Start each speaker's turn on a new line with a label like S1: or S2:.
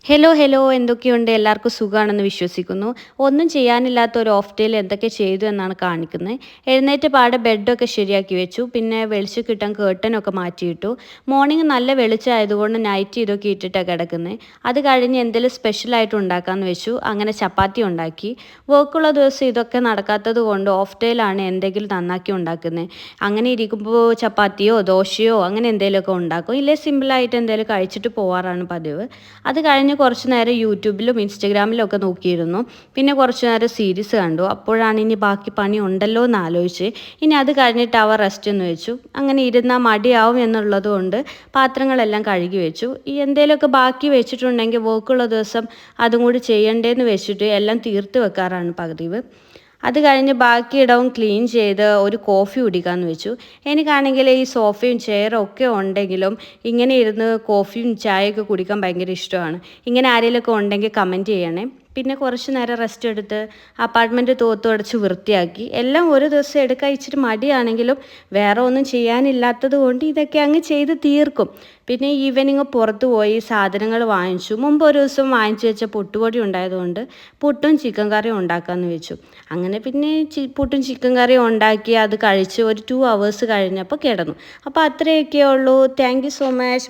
S1: Hello hello എന്തൊക്കെയുണ്ട് എല്ലാവർക്കും സുഖമാണെന്ന് വിശ്വസിക്കുന്നു. ഒന്നും ചെയ്യാനില്ലാത്ത ഒരു ഓഫ് ഡേയിൽ എന്തൊക്കെ ചെയ്തു എന്നാണ് കാണിക്കുന്നത്. എഴുന്നേറ്റ് പാടെ ബെഡൊക്കെ ശരിയാക്കി വെച്ചു. പിന്നെ വെളിച്ചം കിട്ടാൻ കേർട്ടനൊക്കെ മാറ്റിയിട്ടു. മോർണിംഗ് നല്ല വെളിച്ചമായതുകൊണ്ട് നൈറ്റ് ഇതൊക്കെ ഇട്ടിട്ടാണ് കിടക്കുന്നത്. അത് കഴിഞ്ഞ് എന്തെങ്കിലും സ്പെഷ്യലായിട്ട് ഉണ്ടാക്കാമെന്ന് വെച്ചു. അങ്ങനെ ചപ്പാത്തി ഉണ്ടാക്കി. വർക്കുള്ള ദിവസം ഇതൊക്കെ നടക്കാത്തത് കൊണ്ട് ഓഫ് ഡേയിലാണ് എന്തെങ്കിലും നന്നാക്കി ഉണ്ടാക്കുന്നത്. അങ്ങനെ ഇരിക്കുമ്പോൾ ചപ്പാത്തിയോ ദോശയോ അങ്ങനെ എന്തെങ്കിലുമൊക്കെ ഉണ്ടാക്കും. ഇല്ലേ സിമ്പിളായിട്ട് എന്തെങ്കിലും കഴിച്ചിട്ട് പോവാറാണ് പതിവ്. അത് കഴിഞ്ഞ് കുറച്ച് നേരം യൂട്യൂബിലും ഇൻസ്റ്റഗ്രാമിലും ഒക്കെ നോക്കിയിരുന്നു. പിന്നെ കുറച്ച് നേരം സീരീസ് കണ്ടു. അപ്പോഴാണ് ഇനി ബാക്കി പണി ഉണ്ടല്ലോ എന്ന് ആലോചിച്ച് ഇനി അത് കഴിഞ്ഞിട്ട് അവർ റെസ്റ്റ് എന്ന് വെച്ചു. അങ്ങനെ ഇരുന്നാൽ മടിയാവും എന്നുള്ളത് കൊണ്ട് പാത്രങ്ങളെല്ലാം കഴുകി വെച്ചു. ഈ എന്തെങ്കിലുമൊക്കെ ബാക്കി വെച്ചിട്ടുണ്ടെങ്കിൽ വർക്കുള്ള ദിവസം അതും കൂടി ചെയ്യണ്ടേന്ന് വെച്ചിട്ട് എല്ലാം തീർത്ത് വെക്കാറാണ് പതിവ്. അത് കഴിഞ്ഞ് ബാക്കിയിടവും ക്ലീൻ ചെയ്ത് ഒരു കോഫി കുടിക്കാമെന്ന് വെച്ചു. എനിക്കാണെങ്കിൽ ഈ സോഫയും ചെയറും ഒക്കെ ഉണ്ടെങ്കിലും ഇങ്ങനെ ഇരുന്ന് കോഫിയും ചായയൊക്കെ കുടിക്കാൻ ഭയങ്കര ഇഷ്ടമാണ്. ഇങ്ങനെ ആരെങ്കിലുമൊക്കെ ഉണ്ടെങ്കിൽ കമൻറ്റ് ചെയ്യണേ. പിന്നെ കുറച്ച് നേരം റെസ്റ്റ് എടുത്ത് അപ്പാർട്ട്മെൻറ്റ് തൂത്തുടച്ച് വൃത്തിയാക്കി. എല്ലാം ഒരു ദിവസം എടുക്കാൻ ഇച്ചിരി മടിയാണെങ്കിലും വേറെ ഒന്നും ചെയ്യാനില്ലാത്തത് കൊണ്ട് ഇതൊക്കെ അങ്ങ് ചെയ്ത് തീർക്കും. പിന്നെ ഈവനിങ് പുറത്ത് പോയി സാധനങ്ങൾ വാങ്ങിച്ചു. മുമ്പ് ഒരു ദിവസം വാങ്ങിച്ചു വെച്ച പുട്ടുപൊടി ഉണ്ടായതുകൊണ്ട് പുട്ടും ചിക്കൻ കറിയും ഉണ്ടാക്കാമെന്ന് വെച്ചു. അങ്ങനെ പിന്നെ പുട്ടും ചിക്കൻ കറിയും ഉണ്ടാക്കി അത് കഴിച്ച് ഒരു 2 hours കഴിഞ്ഞപ്പോൾ കിടന്നു. അപ്പോൾ അത്രയൊക്കെ ഉള്ളൂ. Thank you so much.